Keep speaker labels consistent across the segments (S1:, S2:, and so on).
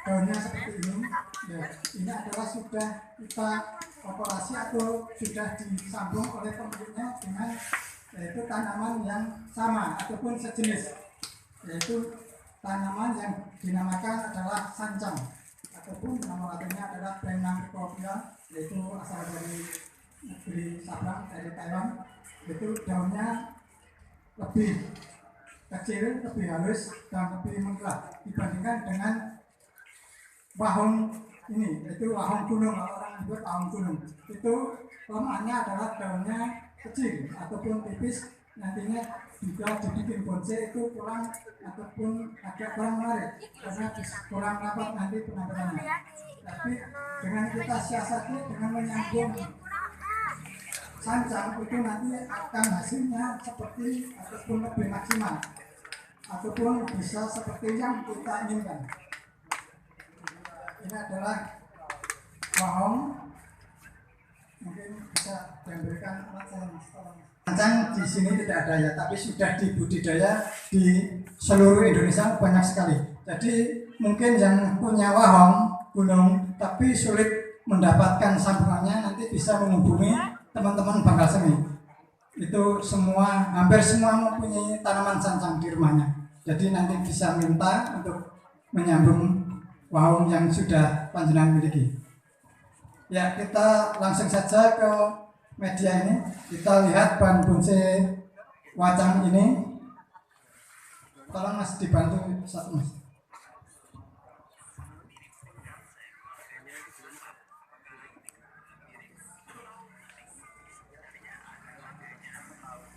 S1: daunnya seperti ini. Ya, ini adalah sudah kita operasi atau sudah disambung oleh pemiliknya dengan yaitu tanaman yang sama ataupun sejenis, yaitu tanaman yang dinamakan adalah sancang ataupun nama latinnya adalah Prenamicopia, yaitu asal dari negeri Sabang, dari Taiwan. Itu daunnya lebih kecil, lebih halus dan lebih megah dibandingkan dengan wahong ini, yaitu wahong gunung. Orang menyebut wahong gunung. Itu kelemahannya adalah daunnya kecil ataupun tipis, nantinya juga dibikin bonsai itu kurang ataupun agak kurang menarik karena kurang rapat nanti penampilannya. Tapi dengan kita siasati dengan menyambung sancang itu nanti akan hasilnya seperti ataupun lebih maksimal ataupun bisa seperti yang kita inginkan. Ini adalah wahong, mungkin bisa diberikan alat saya. Sancang di sini tidak ada ya, tapi sudah dibudidaya di seluruh Indonesia banyak sekali. Jadi mungkin yang punya wahong gunung tapi sulit mendapatkan sambungannya, nanti bisa menghubungi teman-teman Bangkal Semi. Itu semua, hampir semua mempunyai tanaman sancang di rumahnya. Jadi nanti bisa minta untuk menyambung wahong yang sudah panjenengan miliki. Ya, kita langsung saja ke media ini. Kita lihat bahan bonsai wacang ini. Tolong Mas dibantu satu Mas.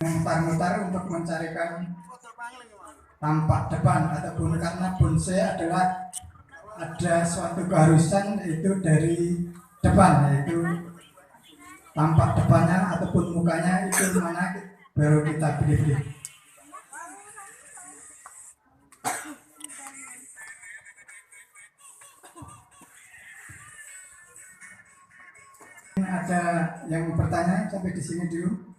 S1: Mutar-mutar untuk mencarikan tampak depan ataupun karena bonsai adalah ada suatu keharusan yaitu dari depan, yaitu tampak depannya ataupun mukanya itu mana baru kita pilih. Ada yang bertanya sampai di sini dulu.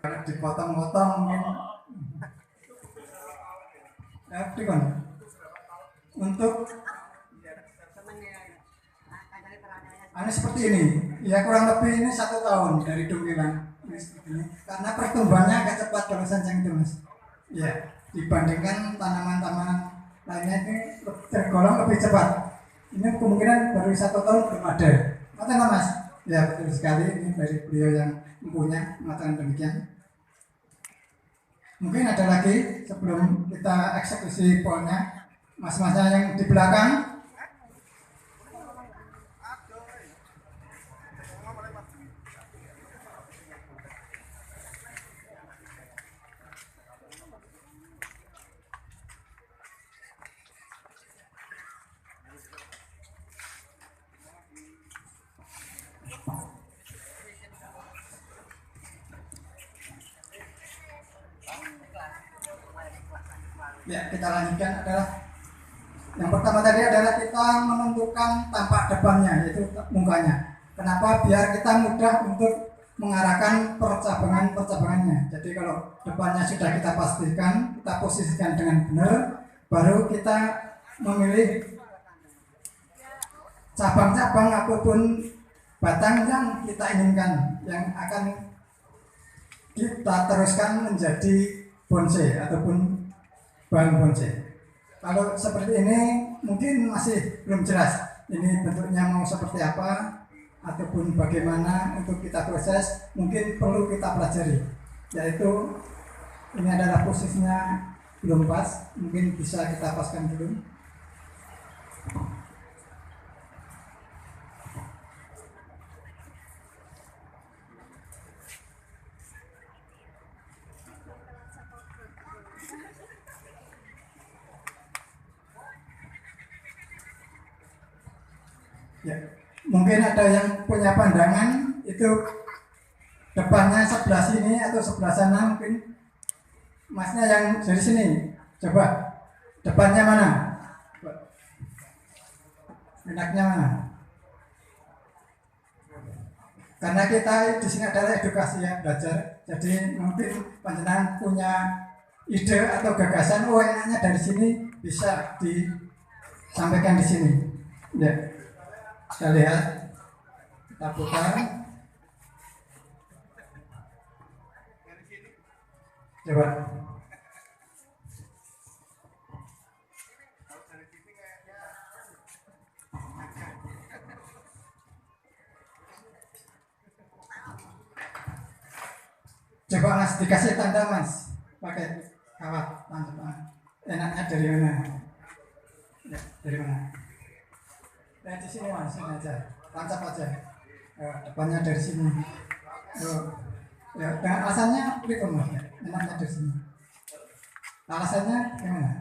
S1: Dipotong-potong mungkin. Untuk seperti ini, ya kurang lebih ini 1 tahun dari dongkilan. Karena pertumbuhannya agak cepat kalau sancang itu Mas. Ya, dibandingkan tanaman-tanaman lainnya ini tergolong lebih cepat. Ini kemungkinan baru 1 tahun belum ada. Mengatakan Mas? Ya betul sekali, ini dari beliau yang mempunyai mengatakan demikian. Mungkin ada lagi sebelum kita eksekusi polnya, mas-masnya yang di belakang. Ya, kita lanjutkan adalah yang pertama tadi adalah kita menentukan tampak depannya, yaitu mukanya. Kenapa? Biar kita mudah untuk mengarahkan percabangannya. Jadi kalau depannya sudah kita pastikan, kita posisikan dengan benar, baru kita memilih cabang-cabang ataupun batang yang kita inginkan, yang akan kita teruskan menjadi bonsai ataupun bahan bonsai. Kalau seperti ini mungkin masih belum jelas ini bentuknya mau seperti apa ataupun bagaimana untuk kita proses, mungkin perlu kita pelajari. Yaitu ini adalah posisinya belum pas, mungkin bisa kita paskan dulu. Ya, mungkin ada yang punya pandangan itu depannya sebelah sini atau sebelah sana, mungkin masnya yang dari sini coba depannya mana, enaknya mana, karena kita di sini adalah edukasi ya, belajar. Jadi mungkin panjenengan punya ide atau gagasan, oh enaknya dari sini bisa di sampaikan di sini. Ya, kita lihat, kita putar. Coba. Coba Mas, dikasih tanda Mas, pakai kawat, mantap. Enaknya dari mana? Ya, dari mana? Nah, di sini Mas, sini aja, tancap aja. Depannya dari sini. Ya, dengan alasannya berikut Mas, ya. Enaknya dari sini. Alasannya gimana?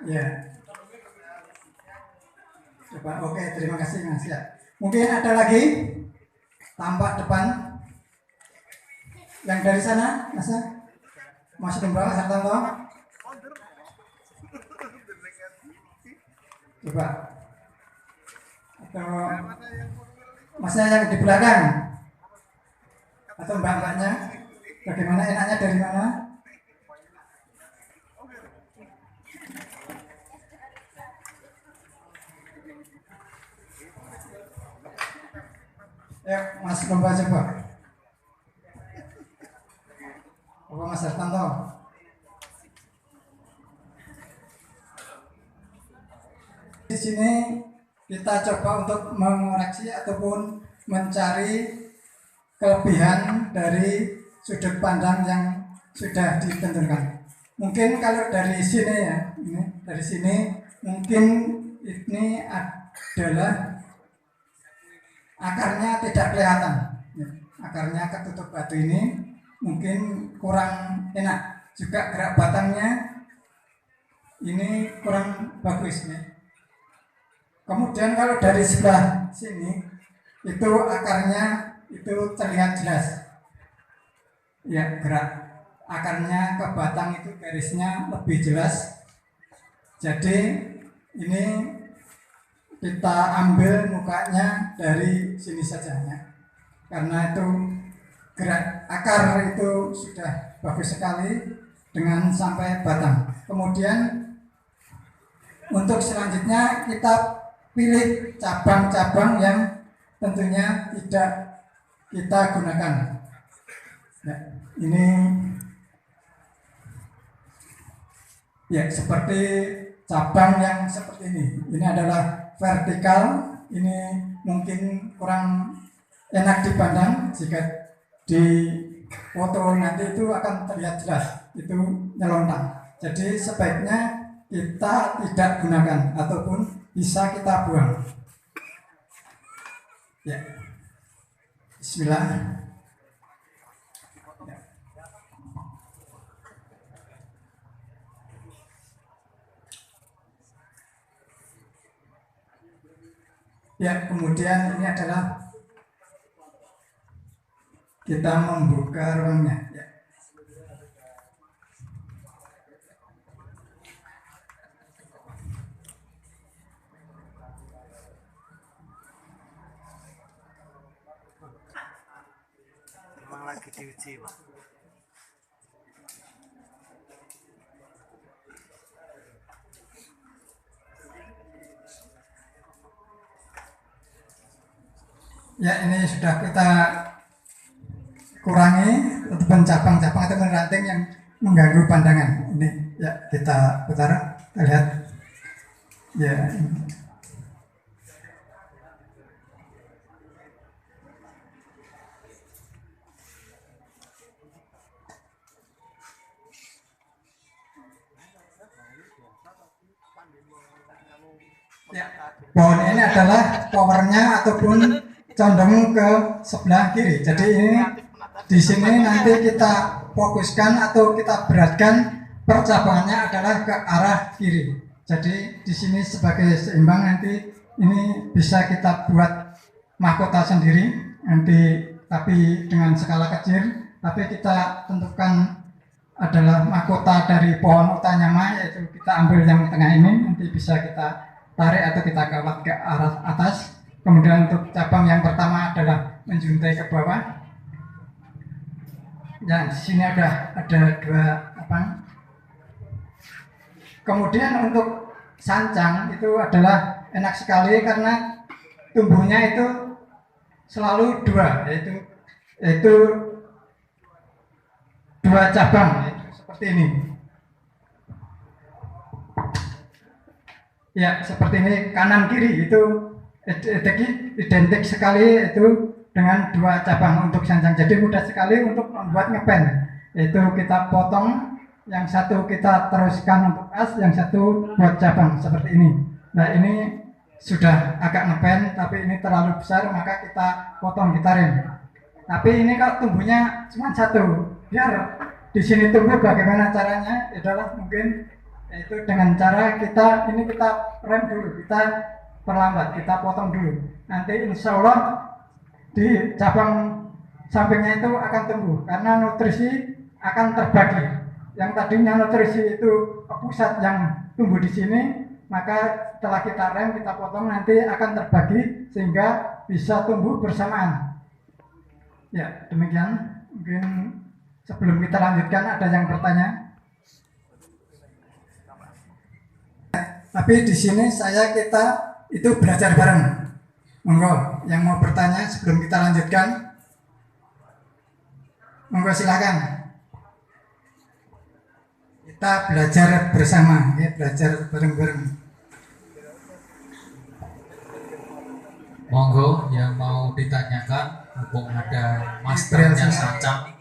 S1: Ya. Coba, oke, terima kasih Mas ya. Mungkin ada lagi tampak depan. Yang dari sana, Mas Dumbrang, Sartanto. Coba. Atau Masnya yang di belakang. Atau mbak-mbaknya. Bagaimana, enaknya dari mana? Ya, Mas Lomba coba. Mas Sartanto. Di sini kita coba untuk mengoreksi ataupun mencari kelebihan dari sudut pandang yang sudah ditentukan. Mungkin kalau dari sini ya, dari sini mungkin ini adalah akarnya tidak kelihatan. Akarnya ketutup batu ini mungkin kurang enak, juga gerak batangnya ini kurang bagus nih. Kemudian kalau dari sebelah sini itu akarnya itu terlihat jelas, ya, gerak akarnya ke batang itu garisnya lebih jelas. Jadi ini kita ambil mukanya dari sini saja ya, karena itu gerak akar itu sudah bagus sekali dengan sampai batang. Kemudian untuk selanjutnya kita pilih cabang-cabang yang tentunya tidak kita gunakan. Ya, ini ya seperti cabang yang seperti ini. Ini adalah vertikal. Ini mungkin kurang enak dipandang jika di foto nanti itu akan terlihat jelas itu nyelontak. Jadi sebaiknya kita tidak gunakan ataupun bisa kita buang. Ya, Bismillah. Ya, kemudian ini adalah kita membuka ruangnya. Ya.
S2: Memang lagi diuji, Pak.
S1: Ya, ini sudah kita kurangi cabang-cabang atau ranting yang mengganggu pandangan. Ini ya kita putar, kita lihat. Ya. Ya, pohon ini adalah powernya ataupun condong ke sebelah kiri. Jadi ini di sini nanti kita fokuskan atau kita beratkan percabangannya adalah ke arah kiri. Jadi di sini sebagai seimbang nanti ini bisa kita buat mahkota sendiri nanti, tapi dengan skala kecil. Tapi kita tentukan adalah mahkota dari pohon utanyama, yaitu kita ambil yang tengah ini, nanti bisa kita tarik atau kita kawat ke arah atas. Kemudian untuk cabang yang pertama adalah menjuntai ke bawah. Ya, di sini ada dua apa. Kemudian untuk sancang itu adalah enak sekali karena tumbuhnya itu selalu dua, yaitu dua cabang, yaitu seperti ini. Ya, seperti ini, kanan kiri itu identik sekali itu dengan dua cabang untuk sancang. Jadi mudah sekali untuk membuat ngepen. Itu kita potong, yang satu kita teruskan untuk as, yang satu buat cabang seperti ini. Nah, ini sudah agak ngepen, tapi ini terlalu besar, maka kita potong, kita rem. Tapi ini kalau tumbuhnya cuma satu, biar di sini tumbuh bagaimana caranya? Adalah mungkin yaitu dengan cara kita rem dulu, kita perlambat, kita potong dulu. Nanti insya Allah di cabang sampingnya itu akan tumbuh karena nutrisi akan terbagi. Yang tadinya nutrisi itu ke pusat yang tumbuh di sini, maka setelah kita rem, kita potong, nanti akan terbagi sehingga bisa tumbuh bersamaan. Ya, demikian. Mungkin sebelum kita lanjutkan ada yang bertanya. Tapi di sini kita itu belajar bareng. Monggo, yang mau bertanya sebelum kita lanjutkan, monggo silakan. Kita belajar bersama, ya, belajar bareng-bareng.
S3: Monggo yang mau ditanyakan, mumpung ada masternya sancang,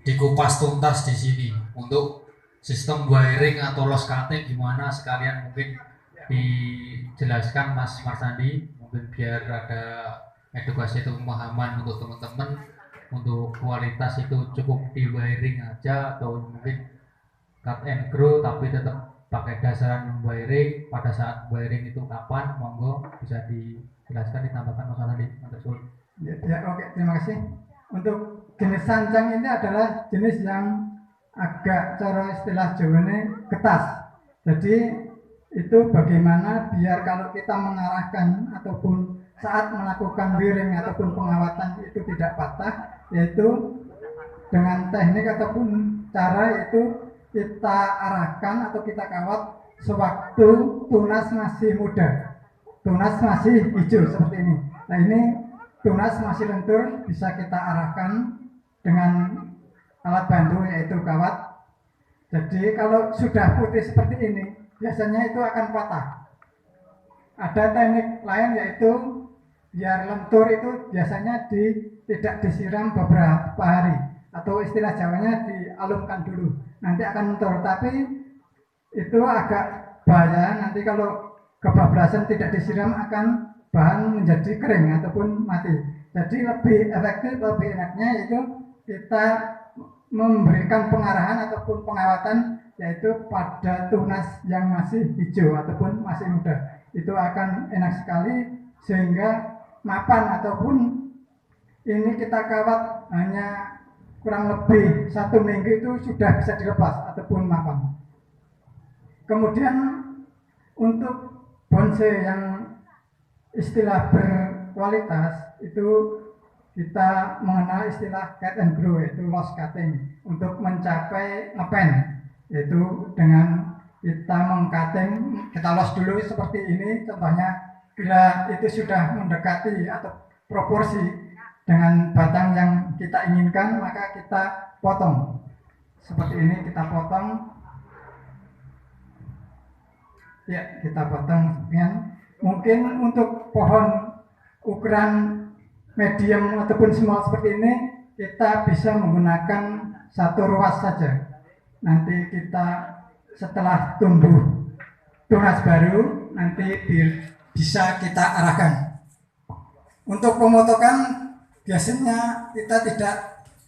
S3: dikupas tuntas di sini untuk sistem wiring atau loss cutting gimana, sekalian mungkin dijelaskan Mas Marsandi, mungkin biar ada edukasi atau pemahaman untuk teman-teman, untuk kualitas itu cukup di wiring aja atau mungkin cut and grow tapi tetap pakai dasaran wiring, pada saat wiring itu kapan, monggo bisa dijelaskan, ditambahkan Mas Marsandi.
S1: Ya, oke, terima kasih. Untuk jenis sancang ini adalah jenis yang agak cara istilah Jawane ketas. Jadi itu bagaimana biar kalau kita mengarahkan ataupun saat melakukan wiring ataupun pengawatan itu tidak patah, yaitu dengan teknik ataupun cara itu kita arahkan atau kita kawat sewaktu tunas masih muda, tunas masih hijau seperti ini. Nah, ini tunas masih lentur, bisa kita arahkan dengan alat bantu yaitu kawat. Jadi kalau sudah putih seperti ini, biasanya itu akan patah. Ada teknik lain yaitu biar lentur itu biasanya tidak disiram beberapa hari, atau istilah Jawanya dialumkan dulu, nanti akan lentur. Tapi itu agak bahaya, nanti kalau kebablasan tidak disiram akan bahan menjadi kering ataupun mati. Jadi lebih efektif, lebih enaknya itu kita memberikan pengarahan ataupun pengawatan yaitu pada tunas yang masih hijau ataupun masih muda. Itu akan enak sekali, sehingga mapan ataupun ini kita kawat hanya kurang lebih 1 minggu itu sudah bisa dilepas ataupun mapan. Kemudian untuk bonsai yang istilah berkualitas itu kita mengenal istilah cut and grow, yaitu loss cutting, untuk mencapai ngepen, yaitu dengan kita mengcutting, kita loss dulu seperti ini contohnya. Bila itu sudah mendekati atau proporsi dengan batang yang kita inginkan, maka kita potong seperti ini, kita potong. Ya, kita potong sekian. Mungkin untuk pohon ukuran medium ataupun small seperti ini, kita bisa menggunakan 1 ruas saja. Nanti kita setelah tumbuh tunas baru, nanti bisa kita arahkan. Untuk pemotongan biasanya kita tidak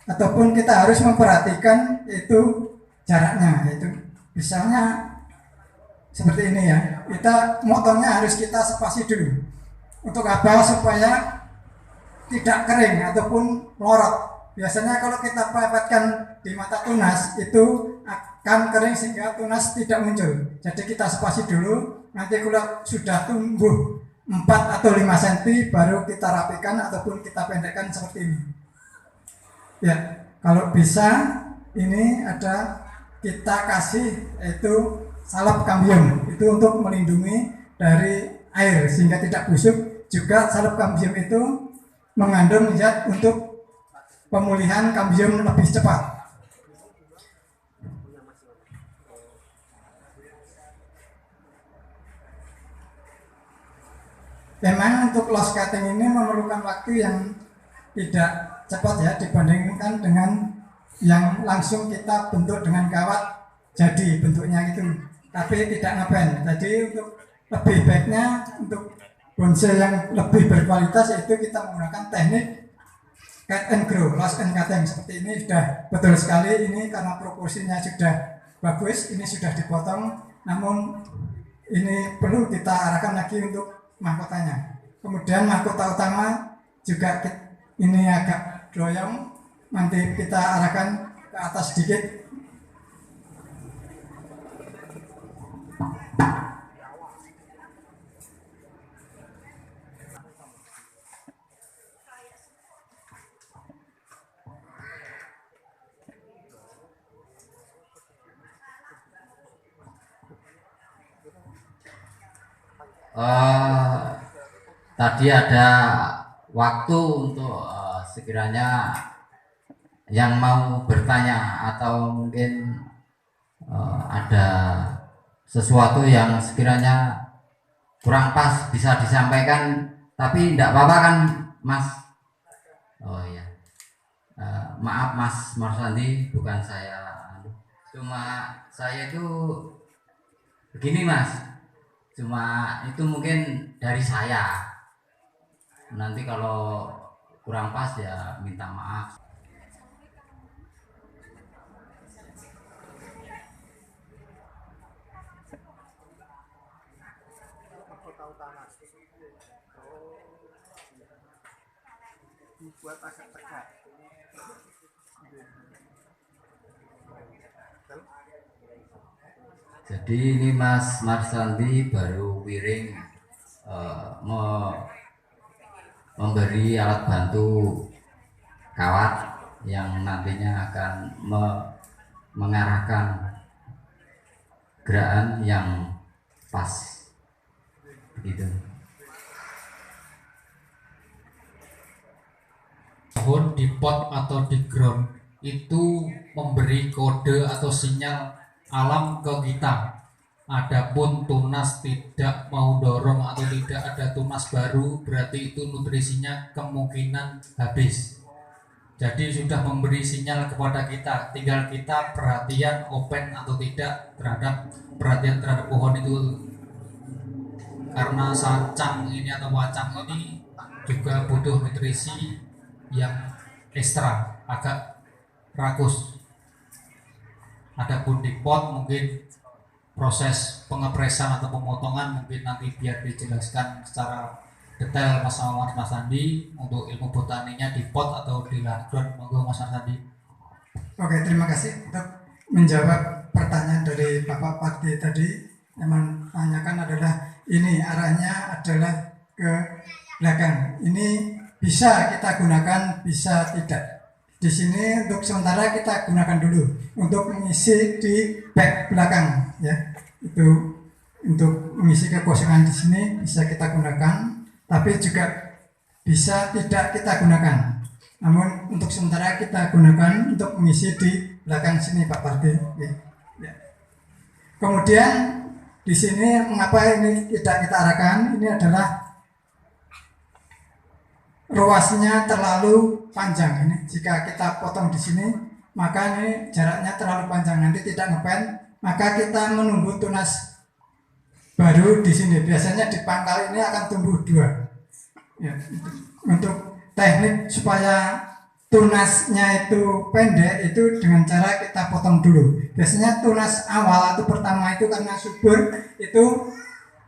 S1: ataupun kita harus memperhatikan itu jaraknya, yaitu misalnya seperti ini ya, kita motongnya harus kita spasi dulu. Untuk apa? Supaya tidak kering ataupun melorot. Biasanya kalau kita pepetkan di mata tunas itu akan kering sehingga tunas tidak muncul. Jadi kita spasi dulu, nanti kalau sudah tumbuh 4 atau 5 cm baru kita rapikan ataupun kita pendekkan seperti ini. Ya, kalau bisa ini ada kita kasih yaitu salep kambium itu untuk melindungi dari air sehingga tidak busuk. Juga salep kambium itu mengandung zat untuk pemulihan kambium lebih cepat. Memang untuk loss cutting ini memerlukan waktu yang tidak cepat ya dibandingkan dengan yang langsung kita bentuk dengan kawat jadi bentuknya itu, tapi tidak ngepen. Jadi untuk lebih baiknya untuk bonsai yang lebih berkualitas yaitu kita menggunakan teknik cut and grow, loss and cutting seperti ini. Sudah betul sekali ini karena proporsinya sudah bagus, ini sudah dipotong, namun ini perlu kita arahkan lagi untuk mahkotanya. Kemudian mahkota utama juga ini agak doyong, nanti kita arahkan ke atas sedikit.
S4: Tadi ada waktu untuk sekiranya yang mau bertanya atau mungkin ada sesuatu yang sekiranya kurang pas bisa disampaikan, tapi tidak apa-apa kan Mas? Oh iya, maaf Mas Marsandi, bukan saya, cuma saya itu begini Mas, cuma itu mungkin dari saya. Nanti kalau kurang pas ya minta maaf.
S2: Buat agak tegak.
S4: Jadi ini Mas Marsandi baru wiring memberi alat bantu kawat yang nantinya akan mengarahkan gerakan yang pas begitu.
S3: Pohon di pot atau di ground itu memberi kode atau sinyal alam ke kita. Adapun tunas tidak mau dorong atau tidak ada tunas baru, berarti itu nutrisinya kemungkinan habis. Jadi sudah memberi sinyal kepada kita, tinggal kita perhatian open atau tidak terhadap pohon itu. Karena sancang ini atau wacang ini juga butuh nutrisi yang ekstra, agak rakus. Adapun di pot mungkin proses pengepresan atau pemotongan mungkin nanti biar dijelaskan secara detail Mas Sandi untuk ilmu botaninya di pot atau di ground. Monggo Mas Sandi.
S1: Oke, terima kasih untuk menjawab pertanyaan dari Bapak Pakti tadi. Yang menanyakan adalah ini arahnya adalah ke belakang. Ini bisa kita gunakan, bisa tidak. Di sini untuk sementara kita gunakan dulu untuk mengisi di back belakang ya. Itu untuk mengisi kekosongan di sini bisa kita gunakan, tapi juga bisa tidak kita gunakan. Namun untuk sementara kita gunakan untuk mengisi di belakang sini Pak Parti. Ya. Kemudian di sini mengapa ini tidak kita arahkan? Ini adalah ruasnya terlalu panjang. Ini jika kita potong di sini, maka ini jaraknya terlalu panjang, nanti tidak ngepen. Maka kita menunggu tunas baru di sini. Biasanya di pangkal ini akan tumbuh dua. Ya, untuk teknik supaya tunasnya itu pendek itu dengan cara kita potong dulu. Biasanya tunas awal atau pertama itu karena subur itu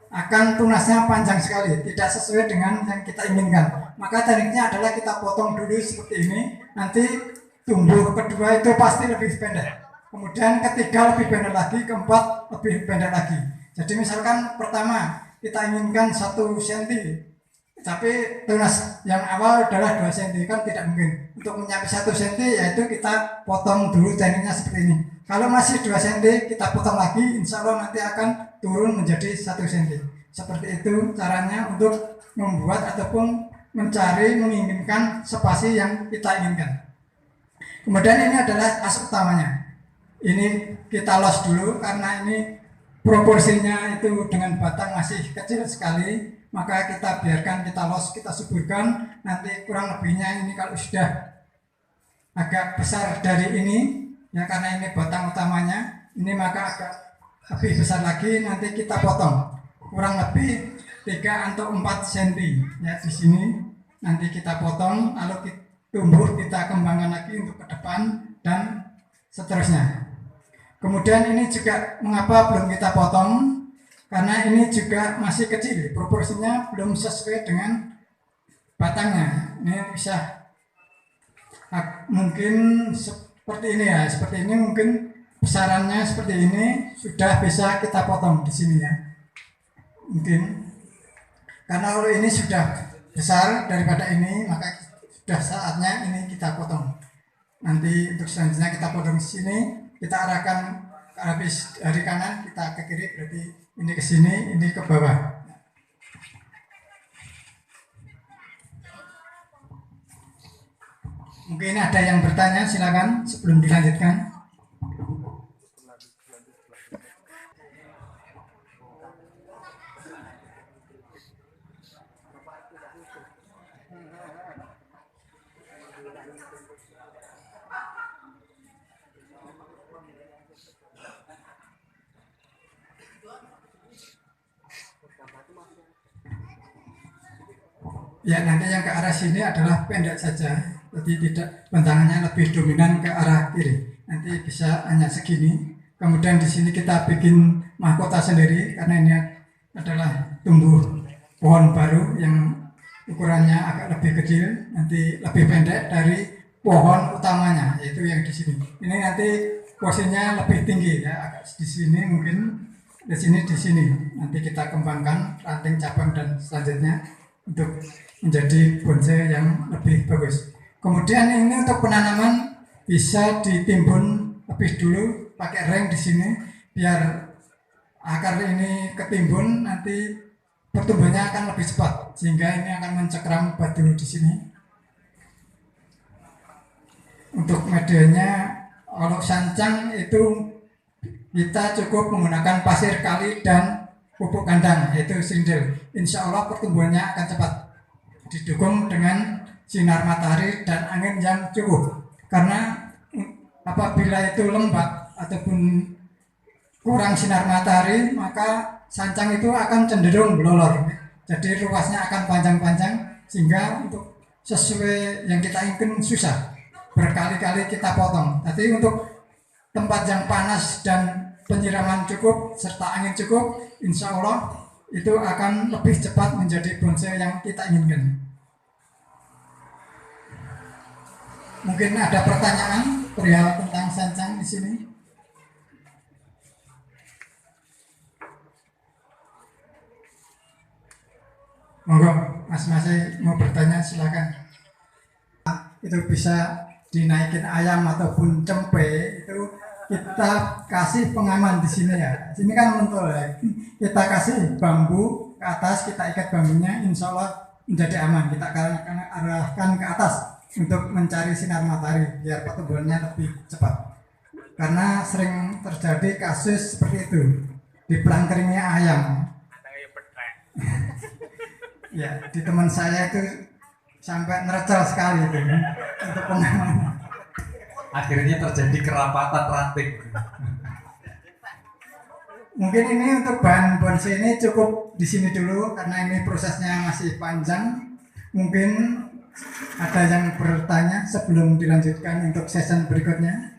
S1: akan tunasnya panjang sekali, tidak sesuai dengan yang kita inginkan. Maka tekniknya adalah kita potong dulu seperti ini, nanti tumbuh kedua itu pasti lebih pendek. Kemudian ketiga lebih pendek lagi, keempat lebih pendek lagi. Jadi misalkan pertama kita inginkan 1 cm, tapi tunas yang awal adalah 2 cm, kan tidak mungkin. Untuk mencapai 1 cm yaitu kita potong dulu tekniknya seperti ini. Kalau masih 2 cm kita potong lagi, insya Allah nanti akan turun menjadi 1 cm. Seperti itu caranya untuk membuat ataupun mencari menginginkan spasi yang kita inginkan. Kemudian ini adalah as utamanya. Ini kita los dulu karena ini proporsinya itu dengan batang masih kecil sekali, maka kita biarkan kita los, kita suburkan. Nanti kurang lebihnya ini kalau sudah agak besar dari ini, ya karena ini batang utamanya, ini maka agak lebih besar lagi, nanti kita potong kurang lebih 3 atau 4 cm ya di sini. Nanti kita potong, lalu tumbuh, kita kembangkan lagi untuk ke depan dan seterusnya. Kemudian ini juga mengapa belum kita potong? Karena ini juga masih kecil, proporsinya belum sesuai dengan batangnya. Ini bisa mungkin seperti ini ya, seperti ini mungkin besarannya seperti ini sudah bisa kita potong di sini ya. Mungkin karena kalau ini sudah besar daripada ini, maka sudah saatnya ini kita potong. Nanti untuk selanjutnya kita potong di sini, kita arahkan habis dari kanan kita ke kiri, berarti ini ke sini, ini ke bawah. Mungkin ada yang bertanya, silakan sebelum dilanjutkan. Ya, nanti yang ke arah sini adalah pendek saja, jadi tidak, bentangannya lebih dominan ke arah kiri. Nanti bisa hanya segini. Kemudian di sini kita bikin mahkota sendiri karena ini adalah tumbuh pohon baru yang ukurannya agak lebih kecil, nanti lebih pendek dari pohon utamanya, yaitu yang di sini. Ini nanti posisinya lebih tinggi ya, agak di sini mungkin, di sini. Nanti kita kembangkan ranting cabang dan selanjutnya untuk menjadi bonsai yang lebih bagus. Kemudian ini untuk penanaman bisa ditimbun lebih dulu pakai reng di sini biar akar ini ketimbun, nanti pertumbuhannya akan lebih cepat sehingga ini akan mencekram batu di sini. Untuk medianya kalau sancang itu kita cukup menggunakan pasir kali dan pupuk kandang yaitu sindel. Insya Allah pertumbuhannya akan cepat, didukung dengan sinar matahari dan angin yang cukup. Karena apabila itu lembab ataupun kurang sinar matahari, maka sancang itu akan cenderung melolor. Jadi ruasnya akan panjang-panjang sehingga untuk sesuai yang kita inginkan susah. Berkali-kali kita potong. Tapi untuk tempat yang panas dan penyiraman cukup serta angin cukup, insya Allah itu akan lebih cepat menjadi bonsai yang kita inginkan. Mungkin ada pertanyaan perihal tentang sancang di sini. Monggo, Mas mau bertanya silakan. Itu bisa dinaikin ayam ataupun cempe, itu kita kasih pengaman di sini ya. Sini kan mentul ya. Kita kasih bambu ke atas, kita ikat bambunya, insya Allah menjadi aman. Kita akan arahkan ke atas untuk mencari sinar matahari biar pertumbuhannya lebih cepat. Karena sering terjadi kasus seperti itu di pelangkeringnya ayam. Ya, di teman saya itu sampai nerecel sekali itu untuk pengamannya.
S3: Akhirnya terjadi kerapatan ranting.
S1: Mungkin ini untuk bahan bonsai ini cukup di sini dulu karena ini prosesnya masih panjang. Mungkin ada yang bertanya sebelum dilanjutkan untuk season berikutnya.